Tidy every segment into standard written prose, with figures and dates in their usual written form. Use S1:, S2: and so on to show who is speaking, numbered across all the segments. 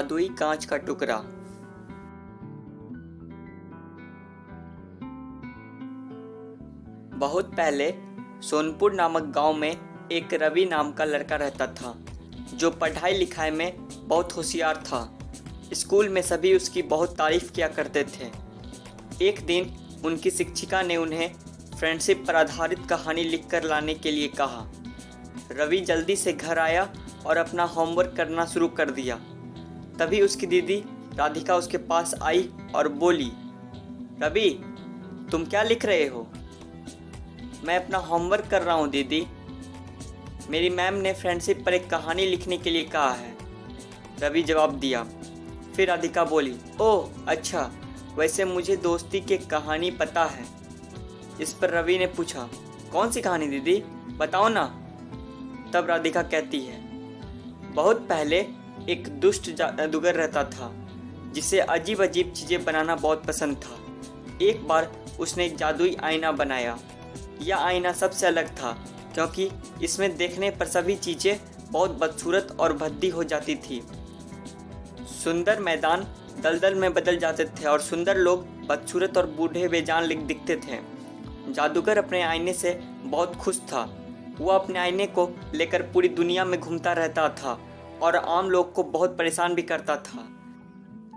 S1: जादुई कांच का टुकड़ा। बहुत पहले सोनपुर नामक गांव में एक रवि नाम का लड़का रहता था जो पढ़ाई लिखाई में बहुत होशियार था। स्कूल में सभी उसकी बहुत तारीफ किया करते थे। एक दिन उनकी शिक्षिका ने उन्हें फ्रेंडशिप पर आधारित कहानी लिखकर लाने के लिए कहा। रवि जल्दी से घर आया और अपना होमवर्क करना शुरू कर दिया। तभी उसकी दीदी राधिका उसके पास आई और बोली, रवि, तुम क्या लिख रहे हो? मैं अपना होमवर्क कर रहा हूँ दीदी। मेरी मैम ने फ्रेंडशिप पर एक कहानी लिखने के लिए कहा है, रवि जवाब दिया। फिर राधिका बोली, ओह अच्छा, वैसे मुझे दोस्ती की कहानी पता है। इस पर रवि ने पूछा, कौन सी कहानी दीदी, बताओ ना। तब राधिका कहती है, बहुत पहले एक दुष्ट जादूगर रहता था जिसे अजीब अजीब चीज़ें बनाना बहुत पसंद था। एक बार उसने एक जादुई आईना बनाया। यह आईना सबसे अलग था क्योंकि इसमें देखने पर सभी चीज़ें बहुत बदसूरत और भद्दी हो जाती थी। सुंदर मैदान दलदल में बदल जाते थे और सुंदर लोग बदसूरत और बूढ़े बेजान दिखते थे। जादूगर अपने आईने से बहुत खुश था। वह अपने आईने को लेकर पूरी दुनिया में घूमता रहता था और आम लोग को बहुत परेशान भी करता था।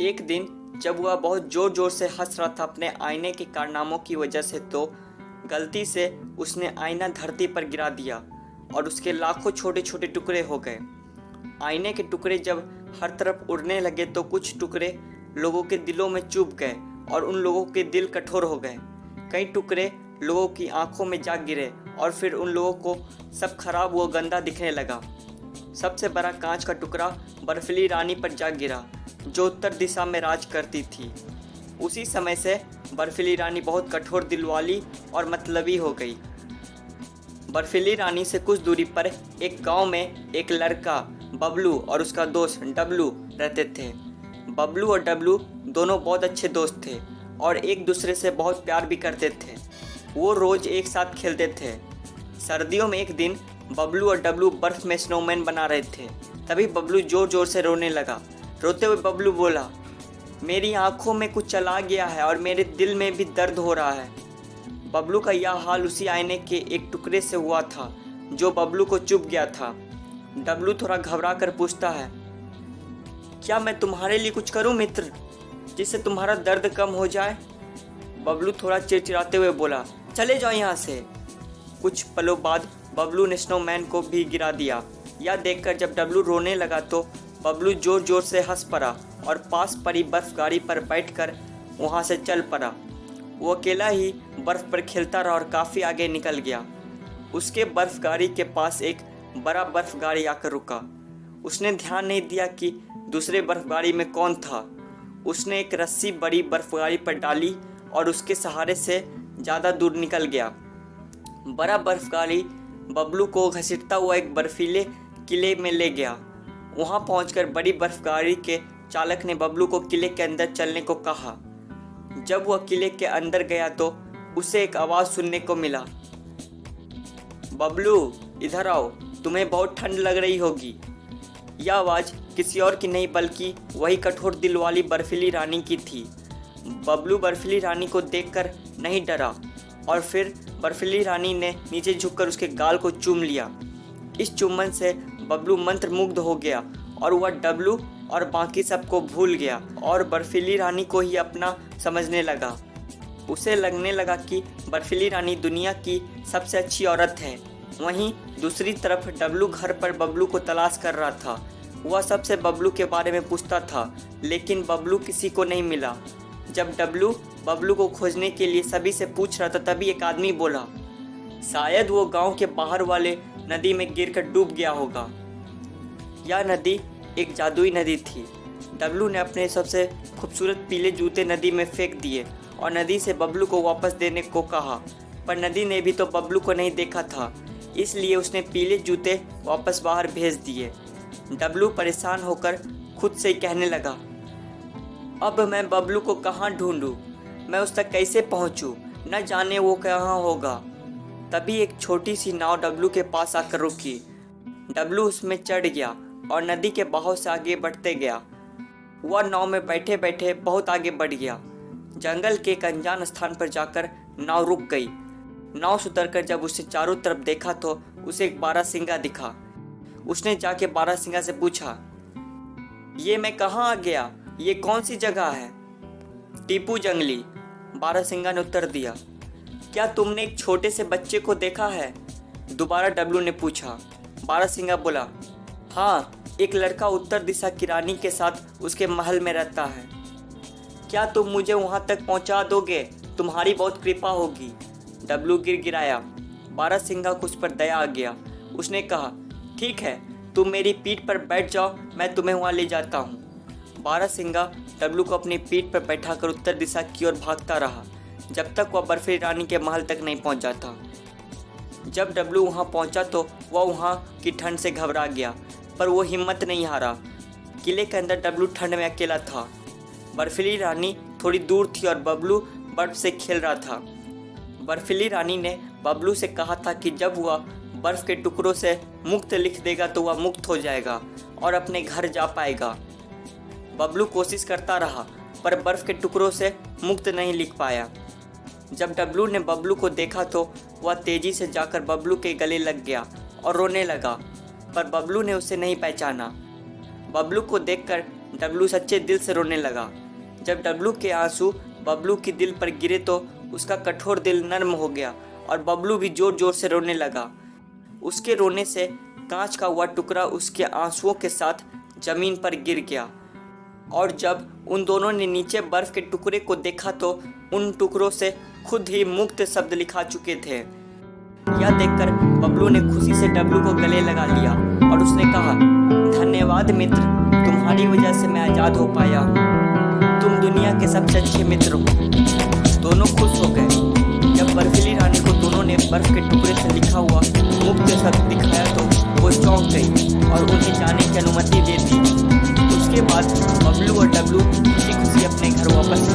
S1: एक दिन जब वह बहुत ज़ोर ज़ोर से हंस रहा था अपने आईने के कारनामों की वजह से, तो गलती से उसने आईना धरती पर गिरा दिया और उसके लाखों छोटे छोटे टुकड़े हो गए। आईने के टुकड़े जब हर तरफ उड़ने लगे तो कुछ टुकड़े लोगों के दिलों में चुभ गए और उन लोगों के दिल कठोर हो गए। कई टुकड़े लोगों की आंखों में जा गिरे और फिर उन लोगों को सब खराब व गंदा दिखने लगा। सबसे बड़ा कांच का टुकड़ा बर्फीली रानी पर जा गिरा जो उत्तर दिशा में राज करती थी। उसी समय से बर्फीली रानी बहुत कठोर दिल वाली और मतलबी हो गई। बर्फीली रानी से कुछ दूरी पर एक गांव में एक लड़का बबलू और उसका दोस्त डब्लू रहते थे। बबलू और डब्लू दोनों बहुत अच्छे दोस्त थे और एक दूसरे से बहुत प्यार भी करते थे। वो रोज़ एक साथ खेलते थे। सर्दियों में एक दिन बबलू और डब्लू बर्फ़ में स्नोमैन बना रहे थे। तभी बबलू ज़ोर ज़ोर से रोने लगा। रोते हुए बबलू बोला, मेरी आंखों में कुछ चला गया है और मेरे दिल में भी दर्द हो रहा है। बबलू का यह हाल उसी आईने के एक टुकड़े से हुआ था जो बबलू को चुभ गया था। डब्लू थोड़ा घबरा कर पूछता है, क्या मैं तुम्हारे लिए कुछ करूं मित्र, जिससे तुम्हारा दर्द कम हो जाए? बबलू थोड़ा चिड़चिड़ाते हुए बोला, चले जाओ यहाँ से। कुछ पलों बाद बबलू ने स्नोमैन को भी गिरा दिया। यह देखकर जब डब्लू रोने लगा तो बबलू जोर जोर से हंस पड़ा और पास पड़ी बर्फ गाड़ी पर बैठकर वहाँ से चल पड़ा। वो अकेला ही बर्फ़ पर खेलता रहा और काफ़ी आगे निकल गया। उसके बर्फ गाड़ी के पास एक बड़ा बर्फ गाड़ी आकर रुका। उसने ध्यान नहीं दिया कि दूसरे बर्फ गाड़ी में कौन था। उसने एक रस्सी बड़ी बर्फ गाड़ी पर डाली और उसके सहारे से ज़्यादा दूर निकल गया। बड़ा बर्फ गाड़ी बबलू को घसीटता हुआ एक बर्फीले किले में ले गया। वहाँ पहुंचकर बड़ी बर्फ गाड़ी के चालक ने बबलू को किले के अंदर चलने को कहा। जब वह किले के अंदर गया तो उसे एक आवाज़ सुनने को मिला, बबलू इधर आओ, तुम्हें बहुत ठंड लग रही होगी। यह आवाज़ किसी और की नहीं बल्कि वही कठोर दिल वाली बर्फीली रानी की थी। बबलू बर्फीली रानी को देखकर नहीं डरा और फिर बर्फीली रानी ने नीचे झुककर उसके गाल को चूम लिया। इस चुम्बन से बबलू मंत्रमुग्ध हो गया और वह डब्लू और बाकी सबको भूल गया और बर्फीली रानी को ही अपना समझने लगा। उसे लगने लगा कि बर्फीली रानी दुनिया की सबसे अच्छी औरत है। वहीं दूसरी तरफ डब्लू घर पर बबलू को तलाश कर रहा था। वह सबसे बबलू के बारे में पूछता था लेकिन बबलू किसी को नहीं मिला। जब डब्लू बबलू को खोजने के लिए सभी से पूछ रहा था तभी एक आदमी बोला, शायद वो गांव के बाहर वाले नदी में गिरकर डूब गया होगा। यह नदी एक जादुई नदी थी। डब्लू ने अपने सबसे खूबसूरत पीले जूते नदी में फेंक दिए और नदी से बबलू को वापस देने को कहा, पर नदी ने भी तो बबलू को नहीं देखा था, इसलिए उसने पीले जूते वापस बाहर भेज दिए। डब्लू परेशान होकर खुद से ही कहने लगा, अब मैं बबलू को कहाँ ढूंढूं? मैं उस तक कैसे पहुँचूं? न जाने वो कहाँ होगा। तभी एक छोटी सी नाव डब्लू के पास आकर रुकी। डब्लू उसमें चढ़ गया और नदी के बहाव से आगे बढ़ते गया। वह नाव में बैठे बैठे बहुत आगे बढ़ गया। जंगल के एक अनजान स्थान पर जाकर नाव रुक गई। नाव से उतरकर जब उसने चारों तरफ देखा तो उसे एक बारहसिंगा दिखा। उसने जाके बारहसिंगा से पूछा, ये मैं कहाँ आ गया? ये कौन सी जगह है? टीपू जंगली, बारहसिंगा ने उत्तर दिया। क्या तुमने एक छोटे से बच्चे को देखा है? दोबारा डब्लू ने पूछा। बारहसिंगा बोला, हाँ, एक लड़का उत्तर दिशा की रानी के साथ उसके महल में रहता है। क्या तुम मुझे वहाँ तक पहुँचा दोगे? तुम्हारी बहुत कृपा होगी। डब्लू गिड़गिड़ाया। बारहसिंगा को उस पर दया आ गया। उसने कहा, ठीक है, तुम मेरी पीठ पर बैठ जाओ, मैं तुम्हें वहाँ ले जाता हूँ। बारहसिंगा डब्लू को अपनी पीठ पर बैठाकर उत्तर दिशा की ओर भागता रहा जब तक वह बर्फीली रानी के महल तक नहीं पहुँच जाता। जब डब्लू वहाँ पहुँचा तो वह वहाँ की ठंड से घबरा गया, पर वो हिम्मत नहीं हारा। किले के अंदर डब्लू ठंड में अकेला था। बर्फीली रानी थोड़ी दूर थी और बबलू बर्फ से खेल रहा था। बर्फीली रानी ने बबलू से कहा था कि जब वह बर्फ के टुकड़ों से मुक्त लिख देगा तो वह मुक्त हो जाएगा और अपने घर जा पाएगा। बबलू कोशिश करता रहा पर बर्फ के टुकड़ों से मुक्त नहीं लिख पाया। जब डब्लू ने बबलू को देखा तो वह तेजी से जाकर बबलू के गले लग गया और रोने लगा, पर बबलू ने उसे नहीं पहचाना। बबलू को देखकर डब्लू सच्चे दिल से रोने लगा। जब डब्लू के आंसू बबलू के दिल पर गिरे तो उसका कठोर दिल नर्म हो गया और बबलू भी जोर जोर से रोने लगा। उसके रोने से कांच का वह टुकड़ा उसके आंसुओं के साथ जमीन पर गिर गया और जब उन दोनों ने नीचे बर्फ के टुकड़े को देखा तो उन टुकड़ों से खुद ही मुक्त शब्द लिखा चुके थे। यह देखकर बबलू ने खुशी से डब्लू को गले लगा लिया और उसने कहा, धन्यवाद मित्र, तुम्हारी वजह से मैं आज़ाद हो पाया। तुम दुनिया के सबसे अच्छे मित्र हो। दोनों खुश हो गए। जब बर्फीली रानी को दोनों ने बर्फ के टुकड़े से लिखा हुआ मुक्त शब्द दिखाया तो वो चौंक गई और उन्हें जाने की अनुमति दे दी। उसके बाद बबलू और डब्लू खुशी खुशी अपने घर वापस